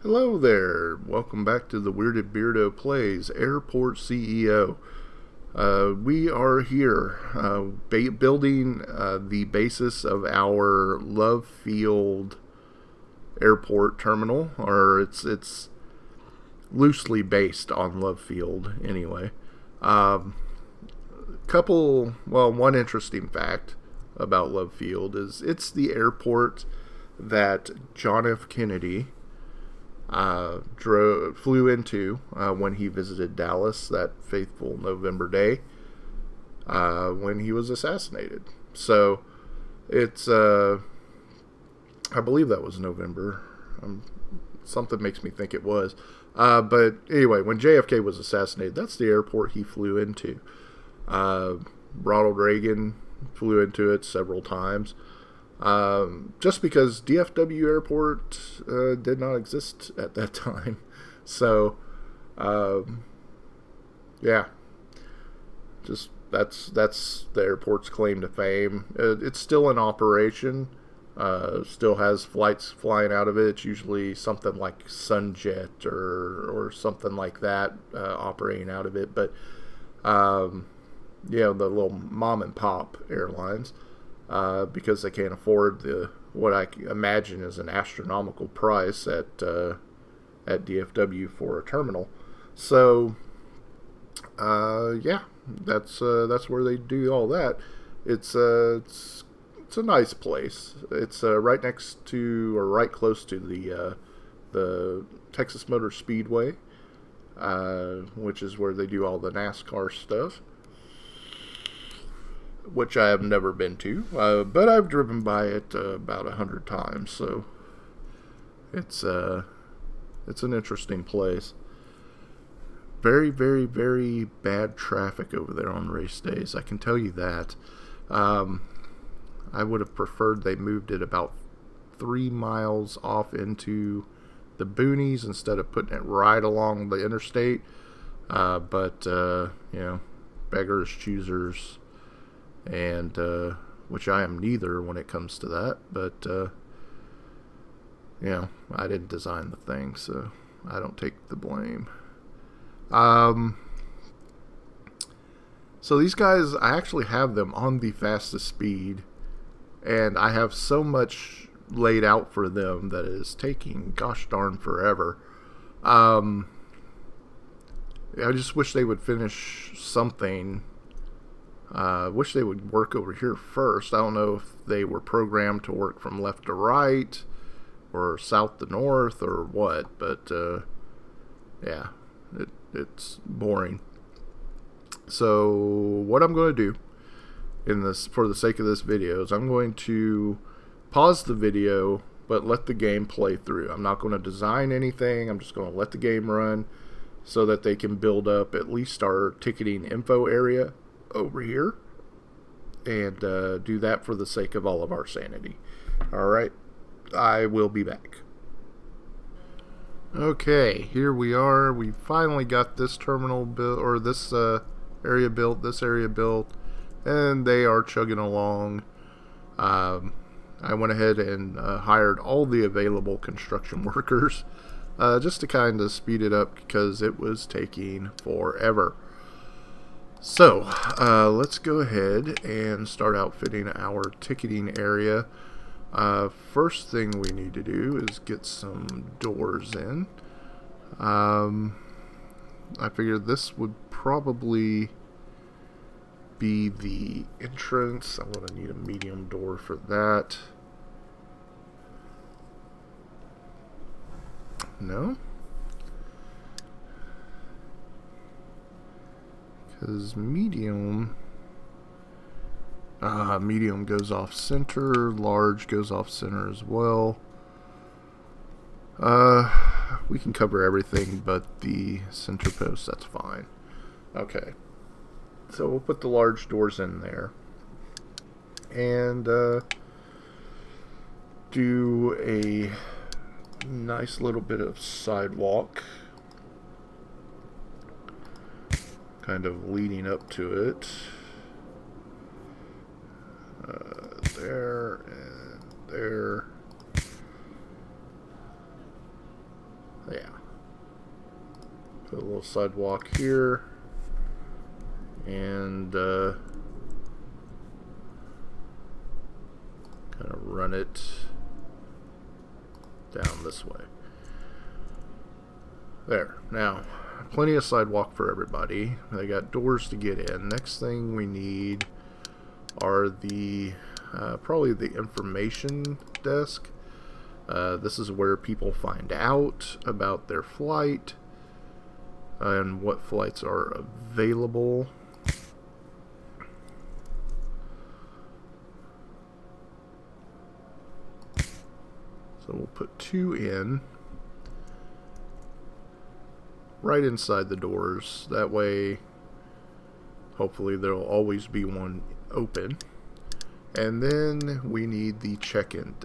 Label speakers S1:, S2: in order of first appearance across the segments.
S1: Hello there. Welcome back to the Weirded Beardo Plays Airport CEO. We are here building the basis of our Love Field Airport terminal, or it's loosely based on Love Field anyway. One interesting fact about Love Field is it's the airport that John F. Kennedy flew into when he visited Dallas that fateful November day when he was assassinated. So it's I believe that was November. Something makes me think it was. But anyway, when JFK was assassinated, that's the airport he flew into. Ronald Reagan flew into it several times. Just because DFW Airport did not exist at that time. So, yeah, just that's the airport's claim to fame. It's still in operation. Still has flights flying out of it. It's usually something like Sunjet or something like that operating out of it. But the little mom and pop airlines. Because they can't afford what I imagine is an astronomical price at DFW for a terminal. So, that's where they do all that. It's a nice place. It's right next to or right close to the Texas Motor Speedway, which is where they do all the NASCAR stuff, which I have never been to, but I've driven by it about 100 times, so it's an interesting place. Very, very, very bad traffic over there on race days, I can tell you that. I would have preferred they moved it about 3 miles off into the boonies instead of putting it right along the interstate, but beggars, choosers, and which I am neither when it comes to that, but I didn't design the thing, so I don't take the blame. So these guys, I actually have them on the fastest speed, and I have so much laid out for them that it is taking gosh darn forever. I just wish they would finish something. Wish they would work over here first. I don't know if they were programmed to work from left to right or south to north or what, but it's boring. So what I'm going to do for the sake of this video is I'm going to pause the video but let the game play through. I'm not going to design anything. I'm just going to let the game run so that they can build up at least our ticketing info area over here, and do that for the sake of all of our sanity. Alright, I will be back. Okay, here we are. We finally got this terminal built, or this area built, and they are chugging along. I went ahead and hired all the available construction workers just to kind of speed it up because it was taking forever. So, let's go ahead and start outfitting our ticketing area. First thing we need to do is get some doors in. I figured this would probably be the entrance. I'm going to need a medium door for that. No? Because medium goes off center, large goes off center as well. We can cover everything but the center post, that's fine. Okay, so we'll put the large doors in there and do a nice little bit of sidewalk kind of leading up to it. There and there. a little sidewalk here, and kind of run it down this way. There. Now, plenty of sidewalk for everybody. They got doors to get in. Next thing we need are the probably the information desk. This is where people find out about their flight and what flights are available. So we'll put 2 in right inside the doors. That way, hopefully there'll always be one open. And then we need the check-in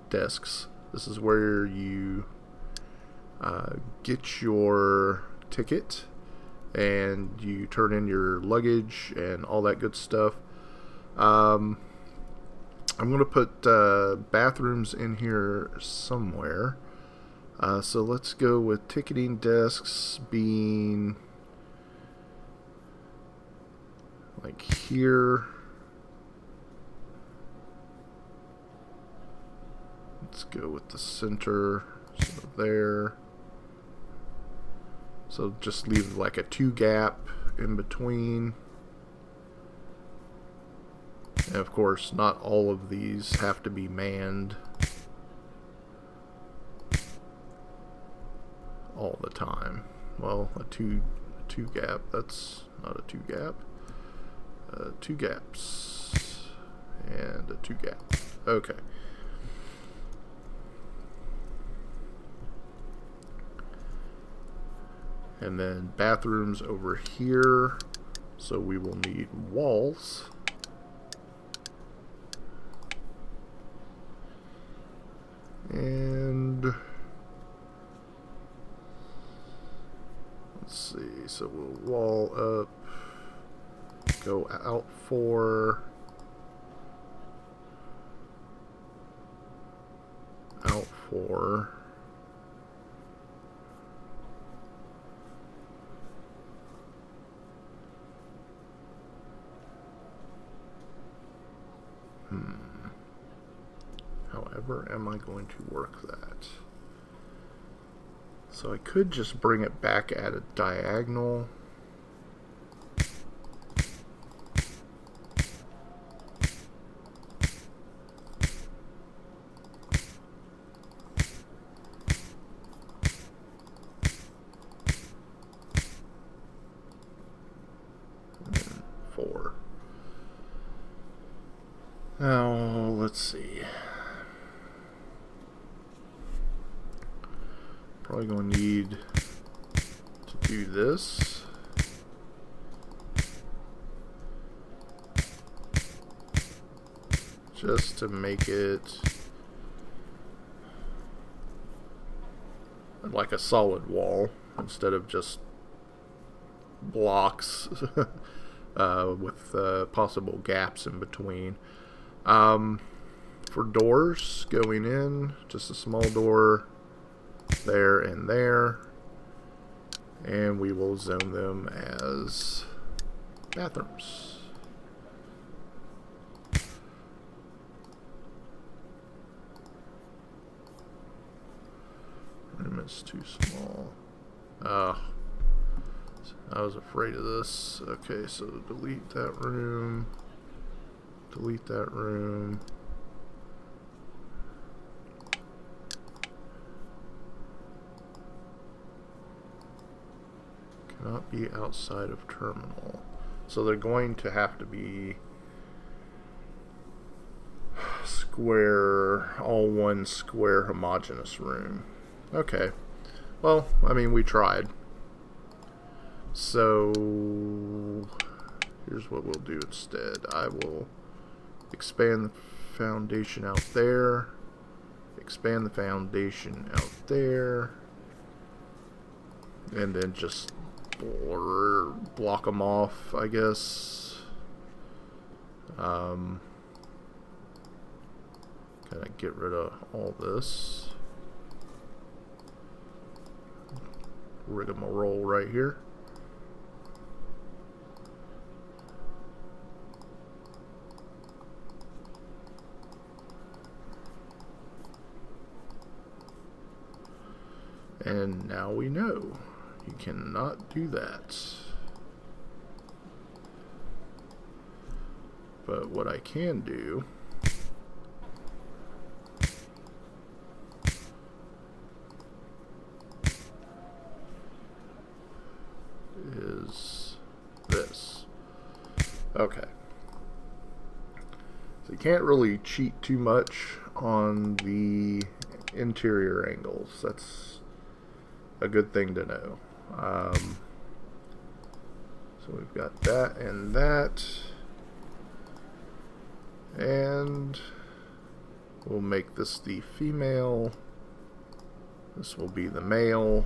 S1: desks. This is where you get your ticket and you turn in your luggage and all that good stuff. I'm going to put bathrooms in here somewhere. So let's go with ticketing desks being like here. Let's go with the center, so there. So just leave like a 2 gap in between. And of course, not all of these have to be manned all the time. Well, a two gap, that's not a 2 gap. 2 gaps and a 2 gap. Okay. And then bathrooms over here, so we will need walls. And let's see, so we'll wall up, go out 4, out 4. However, am I going to work that? So I could just bring it back at a diagonal. And 4. Now, let's see. Probably going to need to do this. Just to make it like a solid wall instead of just blocks with possible gaps in between. For doors going in, just a small door there and there, and we will zone them as bathrooms. Room is too small. I was afraid of this. Okay, so delete that room, delete that room. Cannot be outside of terminal. So they're going to have to be square, all one square homogeneous room. Okay. Well, I mean, we tried. So here's what we'll do instead. I will expand the foundation out there, expand the foundation out there, and then just block them off, I guess. Kind of get rid of all this. rigmarole right here. And now we know you cannot do that. But what I can do is this. Okay. So you can't really cheat too much on the interior angles. That's a good thing to know. So we've got that and that. And we'll make this the female. This will be the male.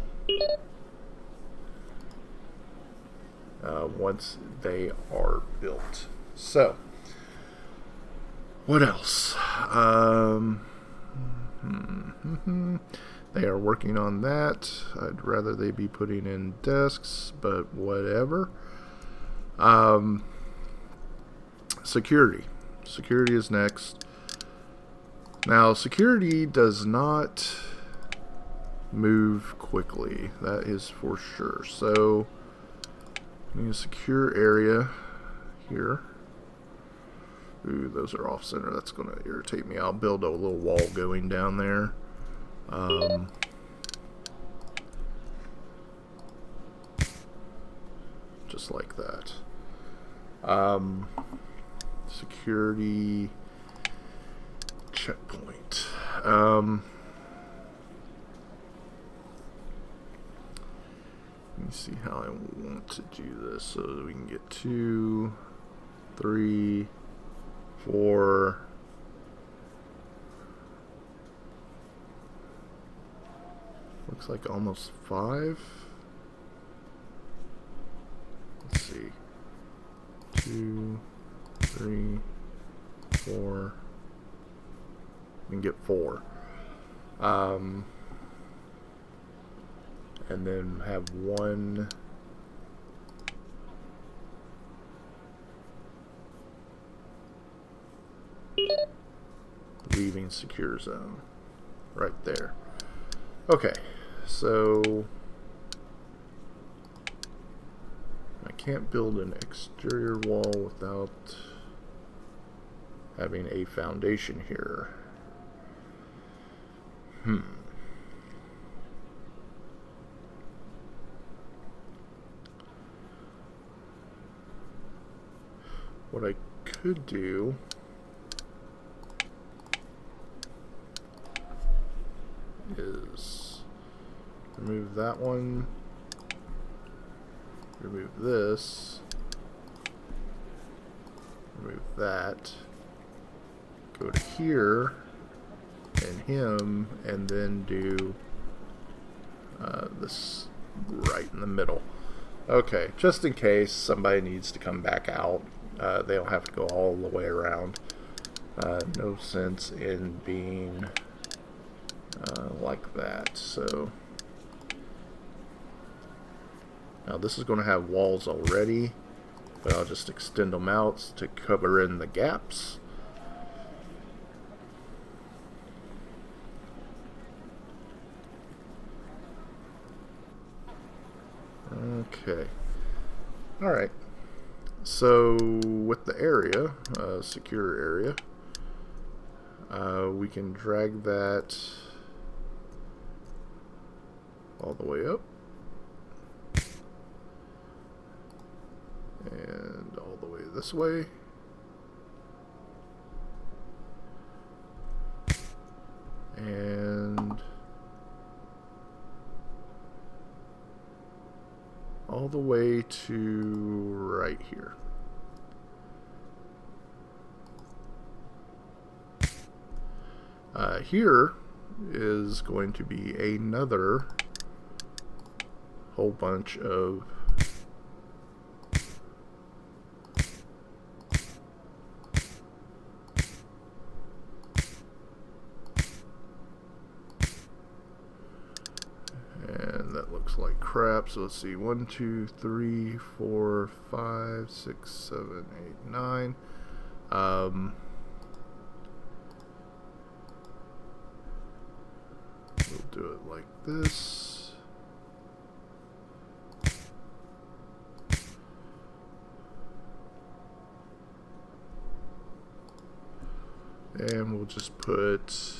S1: Once they are built. So, what else? They are working on that. I'd rather they be putting in desks, but whatever. Security. Security is next. Now, security does not move quickly. That is for sure. So, I need a secure area here. Ooh, those are off center. That's going to irritate me. I'll build a little wall going down there. Just like that. Security checkpoint. Let me see how I want to do this so that we can get 2, 3, 4. Looks like almost 5. Let's see. 2, 3, 4. We can get 4. And then have 1 leaving secure zone right there. Okay, so I can't build an exterior wall without having a foundation here. What I could do is remove that one, remove this, remove that, go to here and him, and then do this right in the middle. Okay, just in case somebody needs to come back out. They don't have to go all the way around. No sense in being like that. So now this is going to have walls already, but I'll just extend them out to cover in the gaps. Okay. Alright. So with the area, secure area, we can drag that all the way up and all the way this way. And all the way to right here. Here is going to be another whole bunch of and that looks like crap. So let's see. 1, 2, 3, 4, 5, 6, 7, 8, 9. We'll do it like this. And we'll just put,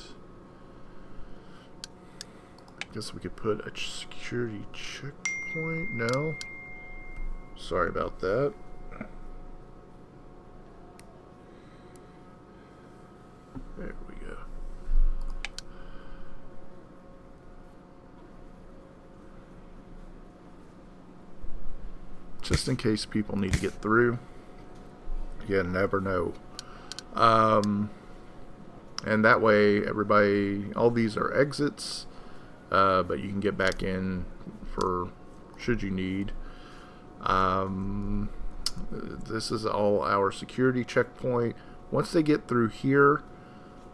S1: I guess we could put a security checkpoint. No. Sorry about that. There we go. Just in case people need to get through. You never know. And that way, everybody, all these are exits, but you can get back in for should you need. This is all our security checkpoint. Once they get through here,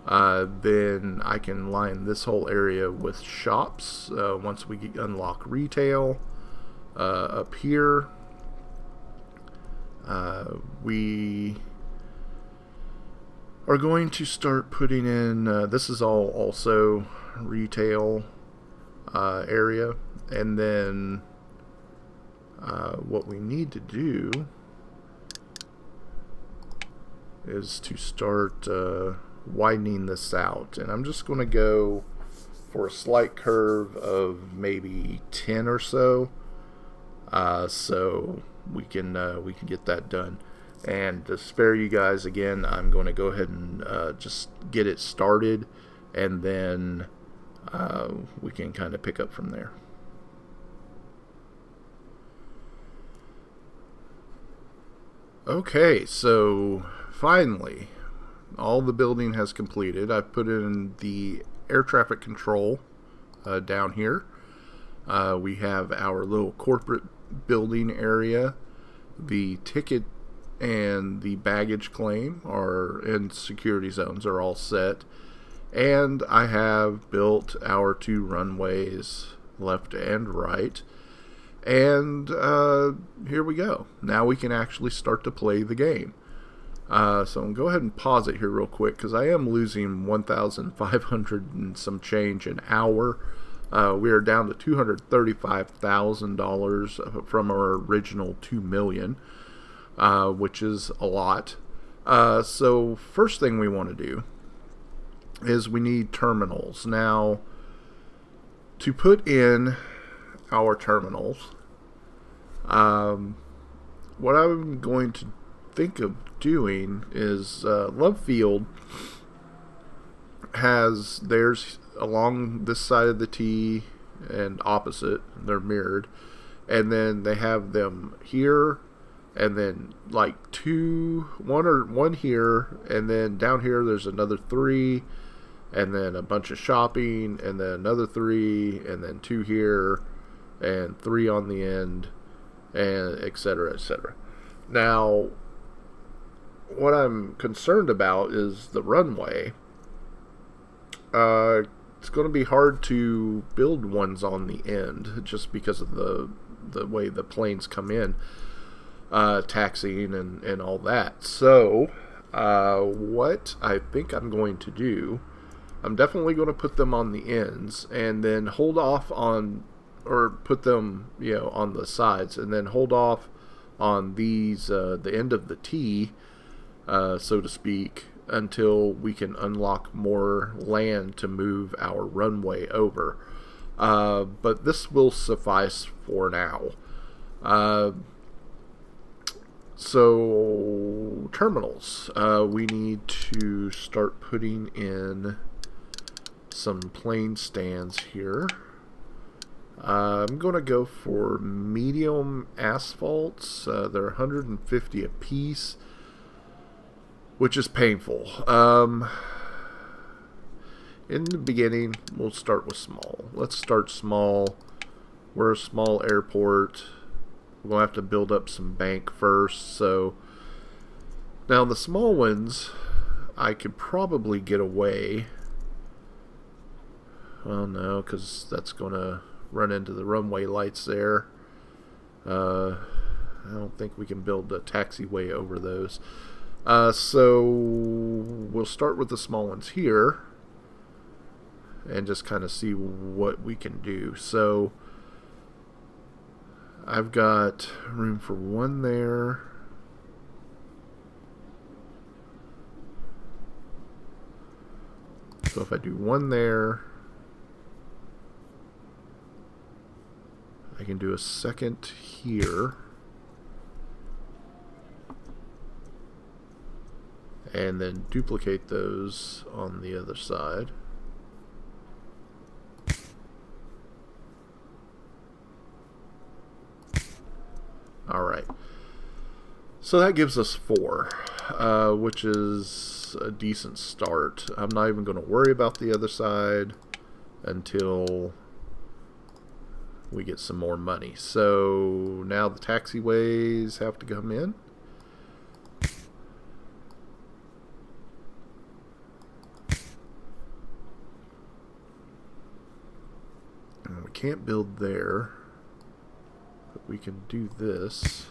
S1: then I can line this whole area with shops. Once we unlock retail up here, we are going to start putting in, this is all also retail area, and then what we need to do is to start widening this out, and I'm just going to go for a slight curve of maybe 10 or so, so we can get that done. And to spare you guys again, I'm going to go ahead and just get it started, and then we can kind of pick up from there. Okay, so finally, all the building has completed. I've put in the air traffic control down here. We have our little corporate building area. The ticket and the baggage claim are in security zones are all set, and I have built our 2 runways left and right, and here we go. Now we can actually start to play the game. So I'm going to go ahead and pause it here real quick, because I am losing 1,500 and some change an hour. We are down to $235,000 from our original $2 million. Which is a lot. So first thing we want to do is we need terminals. Now, to put in our terminals, what I'm going to think of doing is Love Field has theirs along this side of the T and opposite. They're mirrored, and then they have them here, and then like one here, and then down here there's another 3, and then a bunch of shopping, and then another 3, and then 2 here, and 3 on the end, and etc., etc. Now, what I'm concerned about is the runway. It's going to be hard to build ones on the end just because of the way the planes come in. Taxiing and all that. So what I think I'm going to do, I'm definitely going to put them on the ends, and then hold off on, or put them, you know, on the sides, and then hold off on these the end of the T, so to speak, until we can unlock more land to move our runway over. But this will suffice for now. So, terminals. We need to start putting in some plane stands here. I'm going to go for medium asphalts. They're 150 a piece, which is painful. In the beginning, we'll start with small. Let's start small. We're a small airport. We're going to have to build up some bank first. So now the small ones, I could probably get away. Well, no, because that's going to run into the runway lights there. I don't think we can build a taxiway over those. So we'll start with the small ones here and just kind of see what we can do. So I've got room for one there. So if I do one there, I can do a second here. And then duplicate those on the other side. Alright. So that gives us 4, which is a decent start. I'm not even going to worry about the other side until we get some more money. So now the taxiways have to come in. And we can't build there, but we can do this.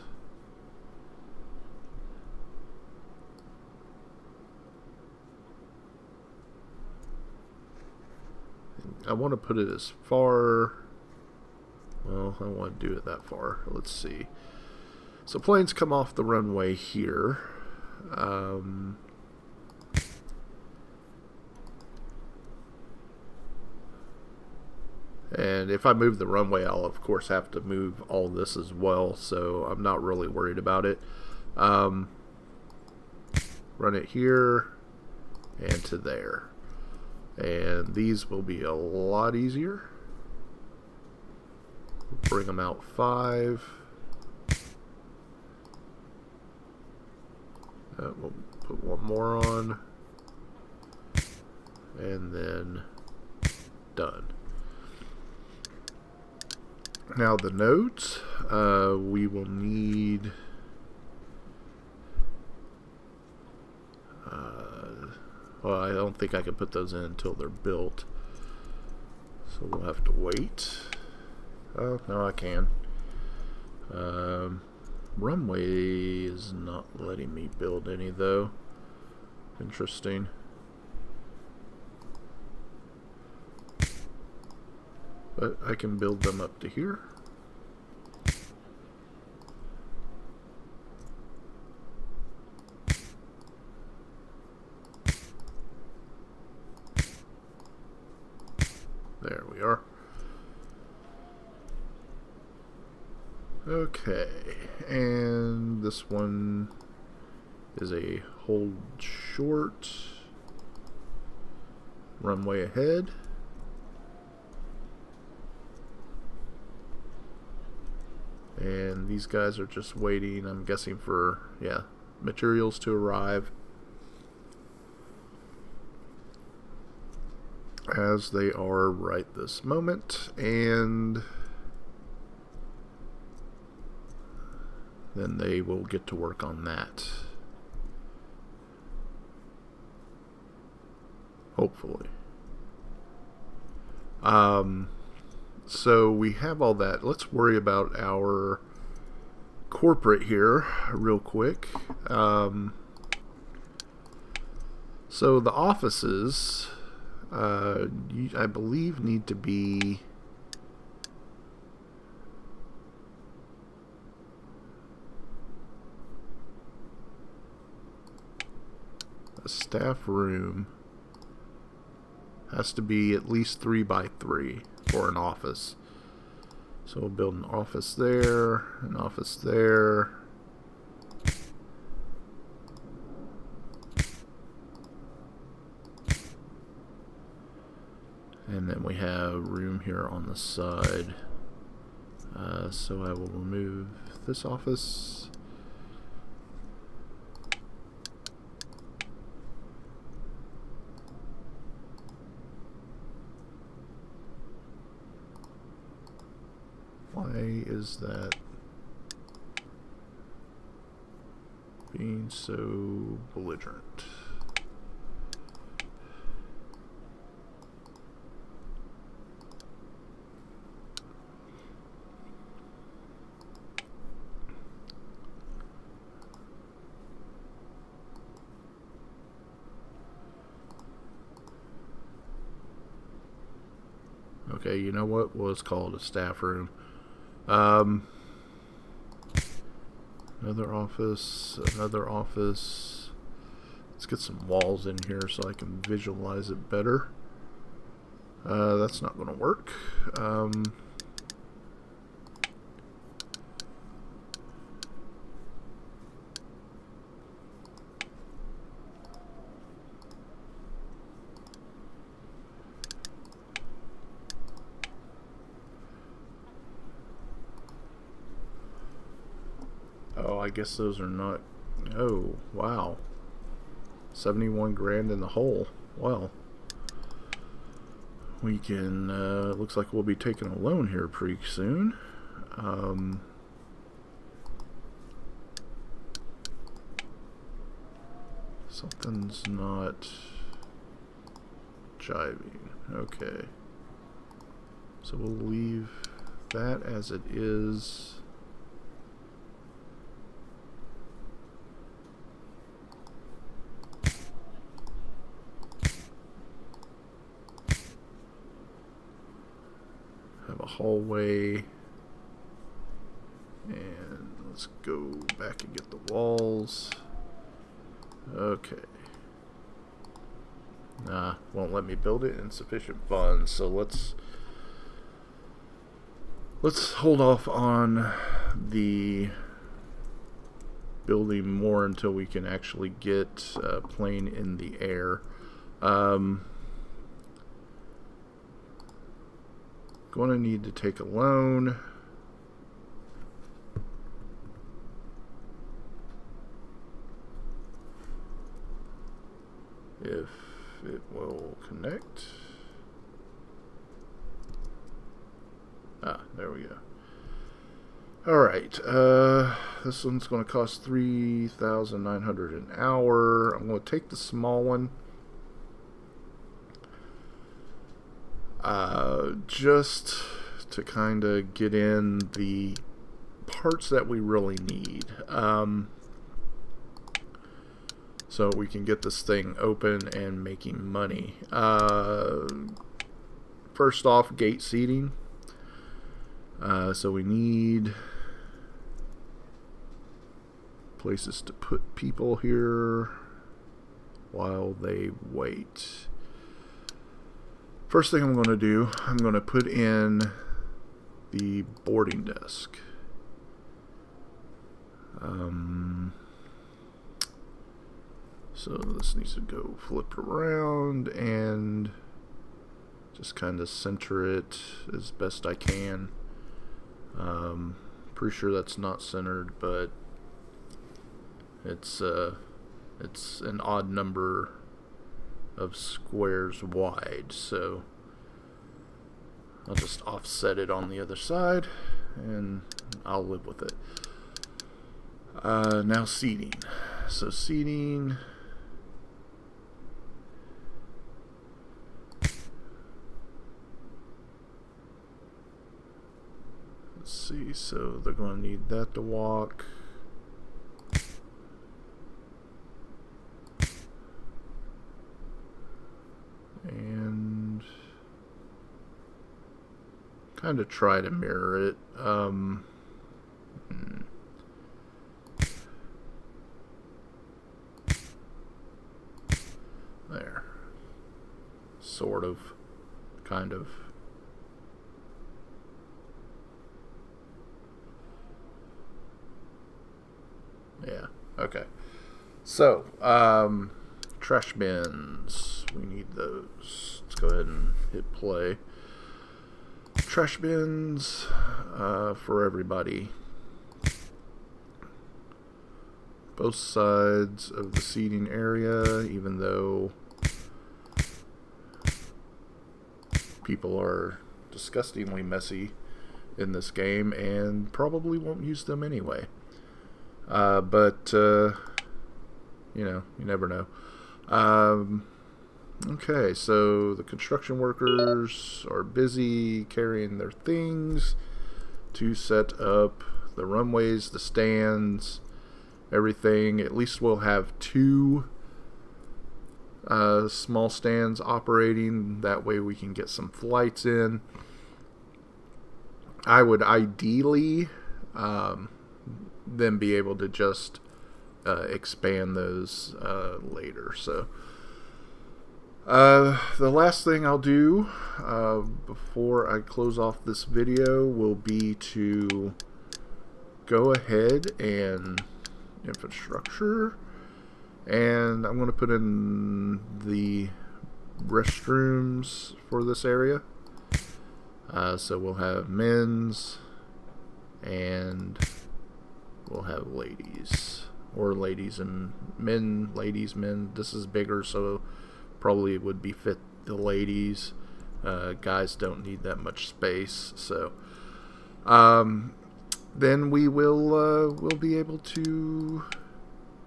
S1: I want to put it as far, well, I don't want to do it that far. Let's see. So planes come off the runway here. And if I move the runway, I'll of course have to move all this as well, so I'm not really worried about it. Run it here and to there. And these will be a lot easier. Bring them out 5. We'll put one more on. And then done. Now the nodes, we will need well, I don't think I can put those in until they're built, so we'll have to wait. Oh, no, I can. Runway is not letting me build any though. Interesting. But I can build them up to here. There we are. Okay, and this one is a hold short, runway ahead. And these guys are just waiting, I'm guessing, for, yeah, materials to arrive. As they are right this moment. And then they will get to work on that. Hopefully. So we have all that. Let's worry about our corporate here real quick. So the offices, I believe, need to be a staff room. Has to be at least 3 by 3 for an office. So we'll build an office there, an office there. And then we have room here on the side. So I will remove this office. Why is that being so belligerent? Okay, you know what? Well, it's called a staff room. Another office. Another office. Let's get some walls in here so I can visualize it better. That's not going to work. Oh, I guess those are not... Oh, wow. 71 grand in the hole. Well, we can... looks like we'll be taking a loan here pretty soon. Something's not jiving. Okay. So we'll leave that as it is. Have a hallway. And let's go back and get the walls. Okay. Nah, won't let me build it. Insufficient funds. So let's hold off on the building more until we can actually get a plane in the air. Going to need to take a loan. If it will connect. Ah, there we go. Alright, this one's going to cost $3,900 an hour. I'm going to take the small one. Just to kind of get in the parts that we really need. So we can get this thing open and making money. First off, gate seating. So we need places to put people here while they wait. First thing I'm going to do, I'm going to put in the boarding desk. So this needs to go flip around and just kind of center it as best I can. Pretty sure that's not centered, but it's an odd number of squares wide, so I'll just offset it on the other side and I'll live with it. Now seating. So seating, let's see, so they're going to need that to walk. And kind of try to mirror it. There. Sort of. Kind of. Yeah. Okay. So, trash bins. We need those. Let's go ahead and hit play. Trash bins for everybody. Both sides of the seating area, even though people are disgustingly messy in this game and probably won't use them anyway. But you know, you never know. Okay, so the construction workers are busy carrying their things to set up the runways, the stands, everything. At least we'll have 2 small stands operating. That way we can get some flights in. I would ideally then be able to just expand those later. So the last thing I'll do before I close off this video will be to go ahead and infrastructure, and I'm going to put in the restrooms for this area. So we'll have men's and we'll have ladies, or ladies and men, ladies, men. This is bigger, so probably it would be fit the ladies. Guys don't need that much space, so then we will we'll be able to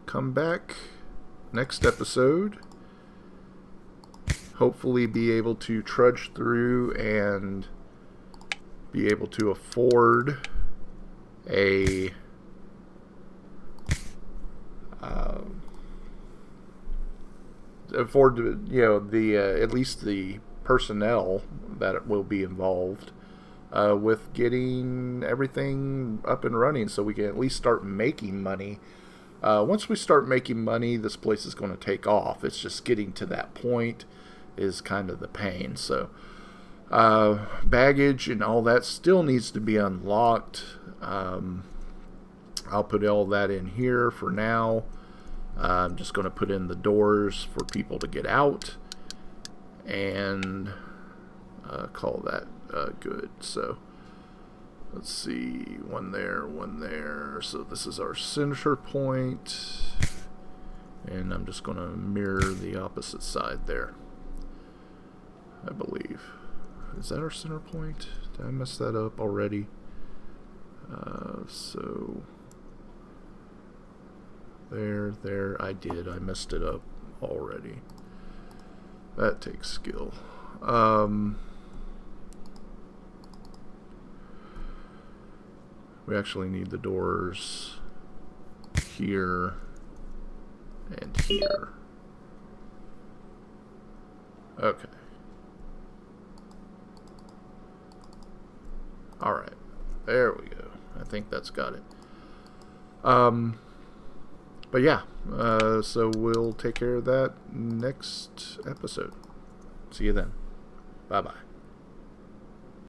S1: come back next episode, hopefully be able to trudge through and be able to afford a at least the personnel that will be involved with getting everything up and running, so we can at least start making money. Once we start making money, this place is going to take off. It's just getting to that point is kind of the pain. So baggage and all that still needs to be unlocked. I'll put all that in here for now. I'm just going to put in the doors for people to get out and call that good. So let's see, one there, one there. So this is our center point, and I'm just going to mirror the opposite side there, I believe. Is that our center point? Did I mess that up already? So there, I did. I messed it up already. That takes skill. We actually need the doors here and here. Okay. Alright. There we go. I think that's got it. But yeah, so we'll take care of that next episode. See you then. Bye-bye.